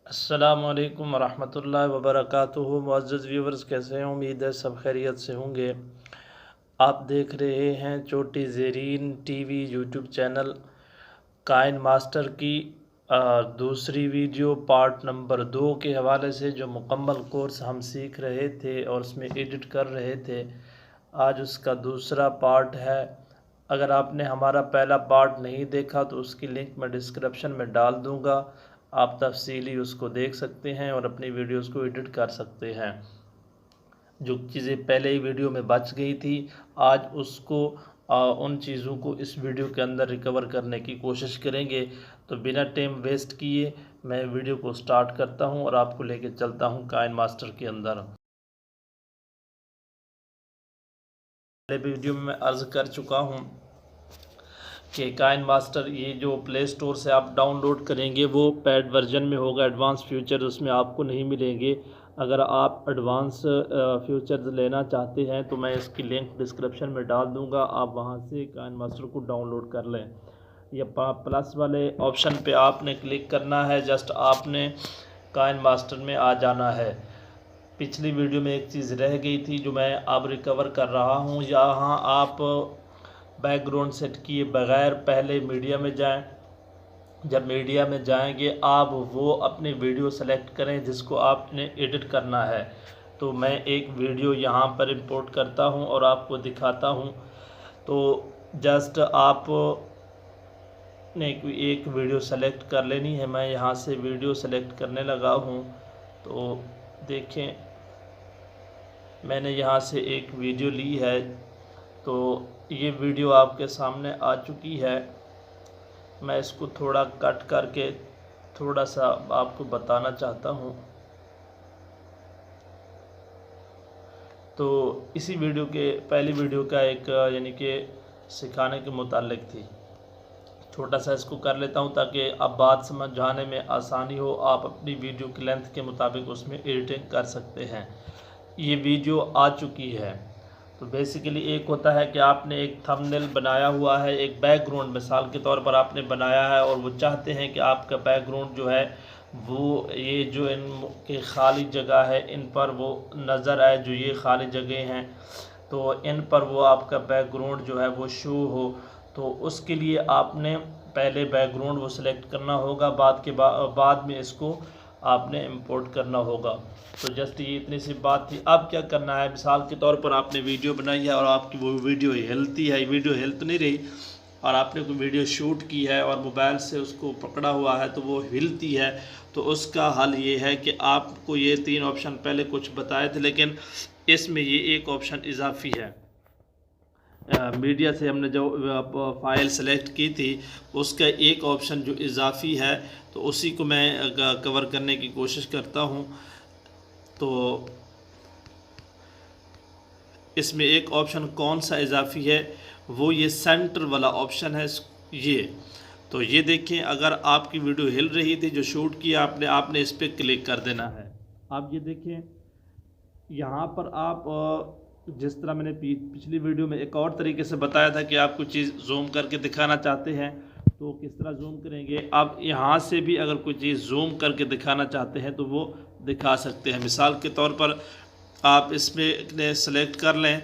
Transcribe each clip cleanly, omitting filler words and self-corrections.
अस्सलामुअलैकुम वरहमतुल्लाहि वबरकातुहू। मुअज़्ज़ज़ व्यूवर्स, कैसे हैं? उम्मीद है सब खैरियत से होंगे। आप देख रहे हैं छोटी Zareen TV YouTube channel. KineMaster की दूसरी वीडियो पार्ट नंबर 2 के हवाले से, जो मुकम्मल कोर्स हम सीख रहे थे और उसमें एडिट कर रहे थे, आज उसका दूसरा पार्ट है। अगर आपने हमारा पहला पार्ट नहीं देखा तो उसकी लिंक मैं डिस्क्रिप्शन में डाल दूंगा। आप तफसीली उसको देख सकते हैं और अपनी वीडियोस को एडिट कर सकते हैं। जो चीज़ें पहले ही वीडियो में बच गई थी, आज उसको उन चीज़ों को इस वीडियो के अंदर रिकवर करने की कोशिश करेंगे। तो बिना टाइम वेस्ट किए मैं वीडियो को स्टार्ट करता हूं और आपको लेके चलता हूं काइन मास्टर के अंदर। पहले वीडियो में मैं अर्ज़ कर चुका हूं कि काइन मास्टर ये जो प्ले स्टोर से आप डाउनलोड करेंगे वो पेड वर्जन में होगा। एडवांस फीचर उसमें आपको नहीं मिलेंगे। अगर आप एडवांस फीचर्स लेना चाहते हैं तो मैं इसकी लिंक डिस्क्रिप्शन में डाल दूंगा, आप वहां से काइन मास्टर को डाउनलोड कर लें। या प्लस वाले ऑप्शन पे आपने क्लिक करना है, जस्ट आपने काइन मास्टर में आ जाना है। पिछली वीडियो में एक चीज़ रह गई थी जो मैं अब रिकवर कर रहा हूँ। यहाँ आप बैकग्राउंड सेट किए बगैर पहले मीडिया में जाएं। जब मीडिया में जाएंगे आप वो अपनी वीडियो सेलेक्ट करें जिसको आपने एडिट करना है। तो मैं एक वीडियो यहाँ पर इंपोर्ट करता हूँ और आपको दिखाता हूँ। तो जस्ट आप ने एक वीडियो सेलेक्ट कर लेनी है। मैं यहाँ से वीडियो सेलेक्ट करने लगा हूँ। तो देखें, मैंने यहाँ से एक वीडियो ली है। तो ये वीडियो आपके सामने आ चुकी है। मैं इसको थोड़ा कट करके थोड़ा सा आपको बताना चाहता हूँ। तो इसी वीडियो के पहली वीडियो का एक यानी कि सिखाने के मुतालिक थी। छोटा सा इसको कर लेता हूँ ताकि अब बात समझाने में आसानी हो। आप अपनी वीडियो की लेंथ के मुताबिक उसमें एडिटिंग कर सकते हैं। ये वीडियो आ चुकी है। तो बेसिकली एक होता है कि आपने एक थंबनेल बनाया हुआ है, एक बैकग्राउंड मिसाल के तौर पर आपने बनाया है और वो चाहते हैं कि आपका बैकग्राउंड जो है वो ये जो इन के खाली जगह है इन पर वो नज़र आए, जो ये खाली जगह हैं तो इन पर वो आपका बैकग्राउंड जो है वो शो हो। तो उसके लिए आपने पहले बैकग्राउंड वो सिलेक्ट करना होगा, बाद में इसको आपने इंपोर्ट करना होगा। तो जस्ट ये इतनी सी बात थी। अब क्या करना है, मिसाल के तौर पर आपने वीडियो बनाई है और आपकी वो वीडियो हिलती है, वीडियो हिल तो नहीं रही, और आपने कोई वीडियो शूट की है और मोबाइल से उसको पकड़ा हुआ है तो वो हिलती है। तो उसका हल ये है कि आपको ये 3 ऑप्शन पहले कुछ बताए थे, लेकिन इसमें ये एक ऑप्शन इजाफी है। मीडिया से हमने जो फाइल सेलेक्ट की थी उसका एक ऑप्शन जो इजाफी है, तो उसी को मैं कवर करने की कोशिश करता हूँ। तो इसमें एक ऑप्शन कौन सा इजाफी है, वो ये सेंटर वाला ऑप्शन है। ये तो ये देखें, अगर आपकी वीडियो हिल रही थी जो शूट किया आपने इस पर क्लिक कर देना है। आप ये देखें, यहाँ पर आप जिस तरह मैंने पिछली वीडियो में एक और तरीके से बताया था कि आप कुछ चीज़ जूम करके दिखाना चाहते हैं तो किस तरह जूम करेंगे। आप यहाँ से भी अगर कोई चीज़ जूम करके दिखाना चाहते हैं तो वो दिखा सकते हैं। मिसाल के तौर पर आप इसमें सेलेक्ट कर लें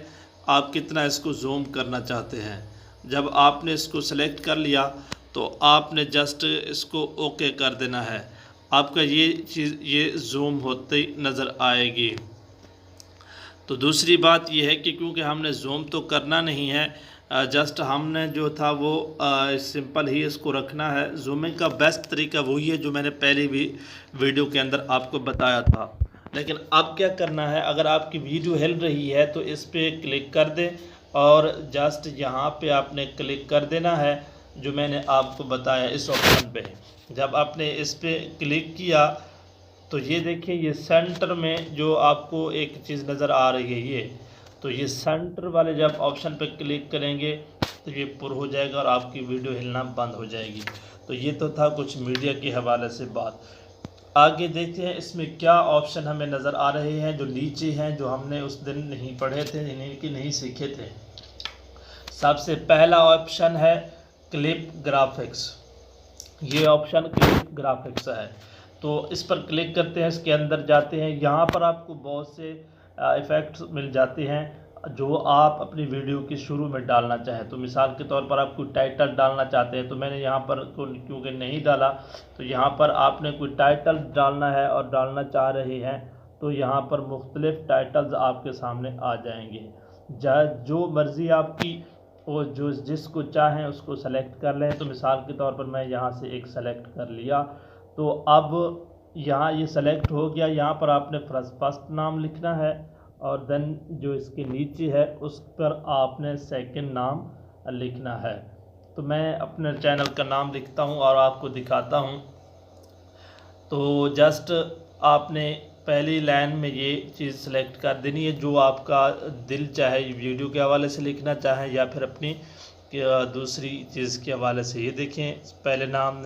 आप कितना इसको जूम करना चाहते हैं। जब आपने इसको सेलेक्ट कर लिया तो आपने जस्ट इसको ओके कर देना है। आपका ये चीज़ ये जूम होती नज़र आएगी। तो दूसरी बात यह है कि क्योंकि हमने जूम तो करना नहीं है, जस्ट हमने जो था वो सिंपल ही इसको रखना है। जूमिंग का बेस्ट तरीका वही है जो मैंने पहले भी वीडियो के अंदर आपको बताया था। लेकिन अब क्या करना है, अगर आपकी वीडियो हिल रही है तो इस पर क्लिक कर दें और जस्ट यहाँ पे आपने क्लिक कर देना है जो मैंने आपको बताया इस ऑप्शन पे। जब आपने इस पर क्लिक किया तो ये देखिए, ये सेंटर में जो आपको एक चीज़ नज़र आ रही है ये, तो ये सेंटर वाले जब ऑप्शन पे क्लिक करेंगे तो ये पुर हो जाएगा और आपकी वीडियो हिलना बंद हो जाएगी। तो ये तो था कुछ मीडिया के हवाले से बात। आगे देखते हैं इसमें क्या ऑप्शन हमें नज़र आ रहे हैं जो नीचे हैं, जो हमने उस दिन नहीं पढ़े थे, नहीं सीखे थे। सबसे पहला ऑप्शन है क्लिप ग्राफिक्स। ये ऑप्शन क्लिप ग्राफिक्स है। तो इस पर क्लिक करते हैं, इसके अंदर जाते हैं। यहाँ पर आपको बहुत से इफ़ेक्ट्स मिल जाते हैं जो आप अपनी वीडियो के शुरू में डालना चाहें। तो मिसाल के तौर पर आप कोई टाइटल डालना चाहते हैं, तो मैंने यहाँ पर क्योंकि नहीं डाला, तो यहाँ पर आपने कोई टाइटल डालना है और डालना चाह रहे हैं तो यहाँ पर मुख्तलिफ़ टाइटल्स आपके सामने आ जाएंगे। जो मर्ज़ी आपकी और जो जिसको चाहें उसको सेलेक्ट कर लें। तो मिसाल के तौर पर मैं यहाँ से एक सेलेक्ट कर लिया, तो अब यहाँ ये सेलेक्ट हो गया। यहाँ पर आपने फर्स्ट नाम लिखना है और देन जो इसके नीचे है उस पर आपने सेकंड नाम लिखना है। तो मैं अपने चैनल का नाम लिखता हूँ और आपको दिखाता हूँ। तो जस्ट आपने पहली लाइन में ये चीज़ सेलेक्ट कर देनी है जो आपका दिल चाहे, वीडियो के हवाले से लिखना चाहे या फिर अपनी दूसरी चीज़ के हवाले से। ये देखें पहले नाम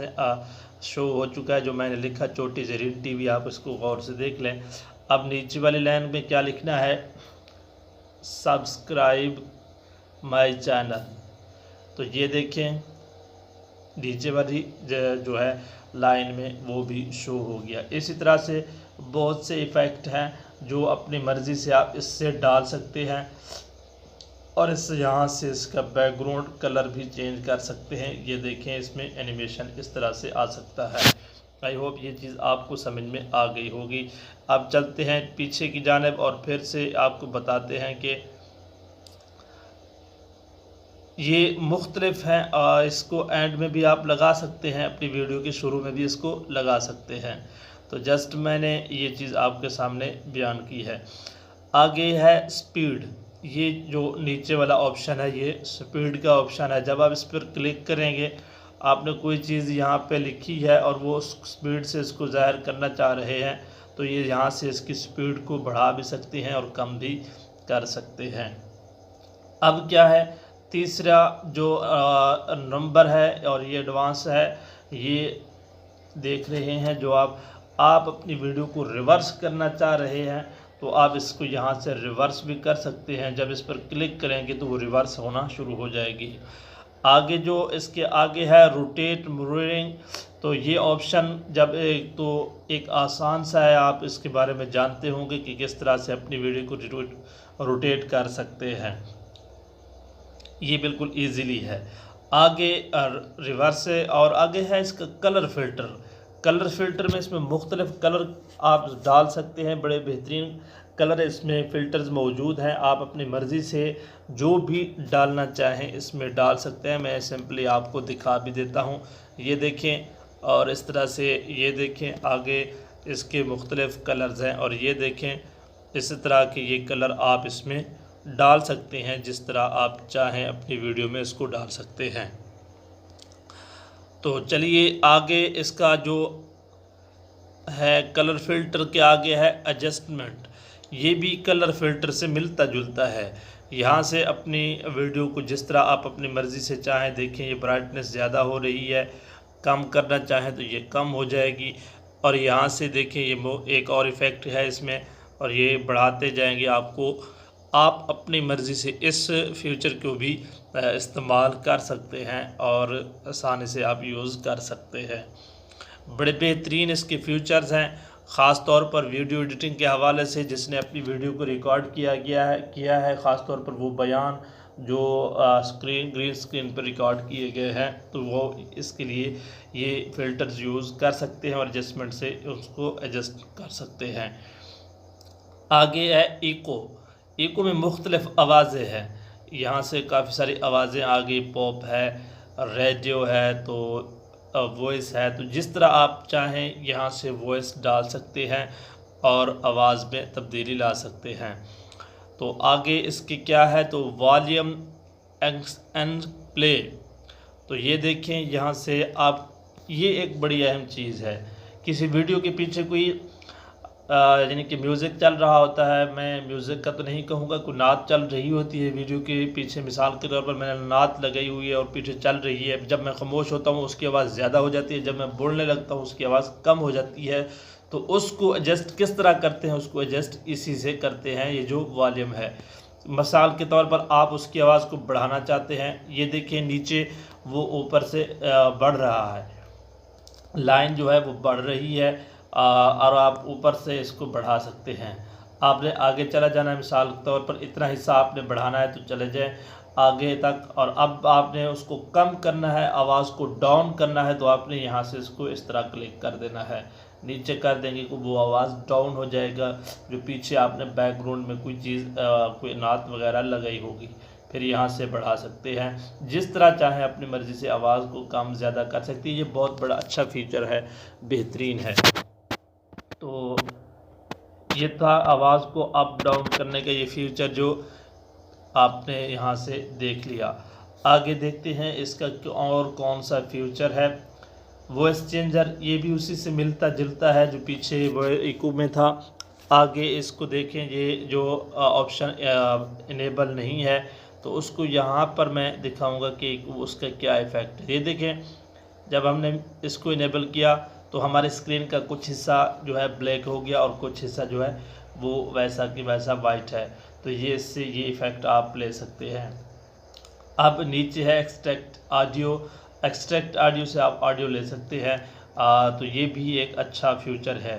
शो हो चुका है जो मैंने लिखा, छोटी ज़रीन टीवी, आप इसको गौर से देख लें। अब नीचे वाली लाइन में क्या लिखना है, सब्सक्राइब माय चैनल। तो ये देखें नीचे वाली जो है लाइन में वो भी शो हो गया। इसी तरह से बहुत से इफ़ेक्ट हैं जो अपनी मर्ज़ी से आप इससे डाल सकते हैं और इस यहाँ से इसका बैकग्राउंड कलर भी चेंज कर सकते हैं। ये देखें इसमें एनिमेशन इस तरह से आ सकता है। आई होप ये चीज़ आपको समझ में आ गई होगी। अब चलते हैं पीछे की जानिब और फिर से आपको बताते हैं कि ये मुख्तलिफ हैं। इसको एंड में भी आप लगा सकते हैं, अपनी वीडियो के शुरू में भी इसको लगा सकते हैं। तो जस्ट मैंने ये चीज़ आपके सामने बयान की है। आगे है स्पीड। ये जो नीचे वाला ऑप्शन है ये स्पीड का ऑप्शन है। जब आप इस पर क्लिक करेंगे, आपने कोई चीज़ यहाँ पे लिखी है और वो स्पीड से इसको ज़ाहिर करना चाह रहे हैं, तो ये यहाँ से इसकी स्पीड को बढ़ा भी सकते हैं और कम भी कर सकते हैं। अब क्या है, तीसरा जो नंबर है और ये एडवांस है, ये देख रहे हैं। जो आप अपनी वीडियो को रिवर्स करना चाह रहे हैं तो आप इसको यहाँ से रिवर्स भी कर सकते हैं। जब इस पर क्लिक करेंगे तो वो रिवर्स होना शुरू हो जाएगी। आगे जो इसके आगे है रोटेट मिररिंग, तो ये ऑप्शन जब एक आसान सा है, आप इसके बारे में जानते होंगे कि किस तरह से अपनी वीडियो को रोटेट कर सकते हैं। ये बिल्कुल इजीली है। आगे रिवर्स है और आगे है इसका कलर फ़िल्टर। कलर फ़िल्टर में इसमें मुख्तलिफ़ कलर आप डाल सकते हैं। बड़े बेहतरीन कलर इसमें फ़िल्टर्स मौजूद हैं। आप अपनी मर्ज़ी से जो भी डालना चाहें इसमें डाल सकते हैं। मैं सिंपली आपको दिखा भी देता हूँ। ये देखें और इस तरह से ये देखें आगे इसके मुख्तलिफ़ कलर्स हैं और ये देखें इस तरह के ये कलर आप इसमें डाल सकते हैं। जिस तरह आप चाहें अपनी वीडियो में इसको डाल सकते हैं। तो चलिए आगे इसका जो है कलर फ़िल्टर के आगे है एडजस्टमेंट। ये भी कलर फ़िल्टर से मिलता जुलता है। यहाँ से अपनी वीडियो को जिस तरह आप अपनी मर्ज़ी से चाहें, देखें ये ब्राइटनेस ज़्यादा हो रही है, कम करना चाहें तो ये कम हो जाएगी। और यहाँ से देखें ये एक और इफ़ेक्ट है इसमें और ये बढ़ाते जाएंगे। आप अपनी मर्ज़ी से इस फीचर को भी इस्तेमाल कर सकते हैं और आसानी से आप यूज़ कर सकते हैं। बड़े बेहतरीन इसके फीचर्स हैं, ख़ास तौर पर वीडियो एडिटिंग के हवाले से। जिसने अपनी वीडियो को रिकॉर्ड किया है ख़ास तौर पर वो बयान जो ग्रीन स्क्रीन पर रिकॉर्ड किए गए हैं, तो वो इसके लिए ये फ़िल्टर्स यूज़ कर सकते हैं और एडजस्टमेंट से उसको एडजस्ट कर सकते हैं। आगे है इको में मुख्तलिफ़ आवाज़ें हैं। यहाँ से काफ़ी सारी आवाज़ें आ गई, पॉप है, रेडियो है, तो वॉइस है। तो जिस तरह आप चाहें यहाँ से वॉइस डाल सकते हैं और आवाज़ में तब्दीली ला सकते हैं। तो आगे इसके क्या है, तो वॉल्यूम एंड प्ले। तो ये देखें यहाँ से आप, ये एक बड़ी अहम चीज़ है। किसी वीडियो के पीछे कोई यानी कि म्यूज़िक चल रहा होता है, मैं म्यूज़िक का तो नहीं कहूँगा, कोई नात चल रही होती है वीडियो के पीछे। मिसाल के तौर पर मैंने नात लगाई हुई है और पीछे चल रही है। जब मैं खामोश होता हूँ उसकी आवाज़ ज़्यादा हो जाती है, जब मैं बोलने लगता हूँ उसकी आवाज़ कम हो जाती है। तो उसको एडजस्ट किस तरह करते हैं, उसको एडजस्ट इसी से करते हैं। ये जो वॉल्यूम है, मिसाल के तौर पर आप उसकी आवाज़ को बढ़ाना चाहते हैं, ये देखिए नीचे वो ऊपर से बढ़ रहा है, लाइन जो है वो बढ़ रही है। और आप ऊपर से इसको बढ़ा सकते हैं। आपने आगे चला जाना है, मिसाल के तौर पर इतना हिस्सा आपने बढ़ाना है तो चले जाएं आगे तक, और अब आपने उसको कम करना है, आवाज़ को डाउन करना है, तो आपने यहाँ से इसको इस तरह क्लिक कर देना है। नीचे कर देंगे कि वो आवाज़ डाउन हो जाएगा, जो पीछे आपने बैकग्राउंड में कोई चीज़ कोई नात वगैरह लगाई होगी। फिर यहाँ से बढ़ा सकते हैं, जिस तरह चाहें अपनी मर्ज़ी से आवाज़ को कम ज़्यादा कर सकती है। ये बहुत बड़ा अच्छा फीचर है, बेहतरीन है। तो ये था आवाज़ को अप डाउन करने का ये फीचर जो आपने यहाँ से देख लिया। आगे देखते हैं इसका और कौन सा फीचर है। वॉइस चेंजर, ये भी उसी से मिलता जुलता है जो पीछे इको में था। आगे इसको देखें, ये जो ऑप्शन इनेबल नहीं है तो उसको यहाँ पर मैं दिखाऊंगा कि उसका क्या इफ़ेक्ट है। ये देखें, जब हमने इसको इनेबल किया तो हमारे स्क्रीन का कुछ हिस्सा जो है ब्लैक हो गया और कुछ हिस्सा जो है वो वैसा कि वैसा वाइट है। तो ये इससे ये इफ़ेक्ट आप ले सकते हैं। अब नीचे है एक्सट्रैक्ट ऑडियो। एक्सट्रैक्ट ऑडियो से आप ऑडियो ले सकते हैं। तो ये भी एक अच्छा फीचर है।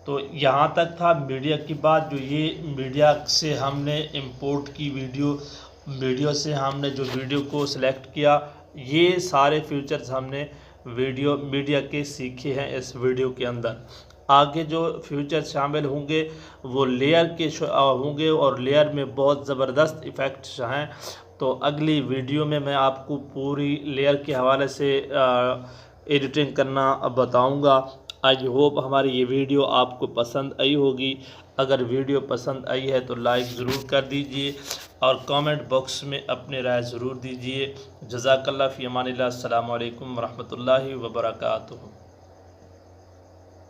तो यहाँ तक था मीडिया की बात। जो ये मीडिया से हमने इंपोर्ट की वीडियो से हमने जो वीडियो को सिलेक्ट किया, ये सारे फीचर्स हमने मीडिया के सीखे हैं इस वीडियो के अंदर। आगे जो फ्यूचर शामिल होंगे वो लेयर के होंगे, और लेयर में बहुत ज़बरदस्त इफ़ेक्ट्स हैं। तो अगली वीडियो में मैं आपको पूरी लेयर के हवाले से एडिटिंग करना बताऊंगा। आई होप हमारी ये वीडियो आपको पसंद आई होगी। अगर वीडियो पसंद आई है तो लाइक ज़रूर कर दीजिए और कमेंट बॉक्स में अपनी राय ज़रूर दीजिए। जज़ाकल्लाह फ़ी अमानिल्लाह। अस्सलामु अलैकुम वरहमतुल्लाहि वबरकातुहू।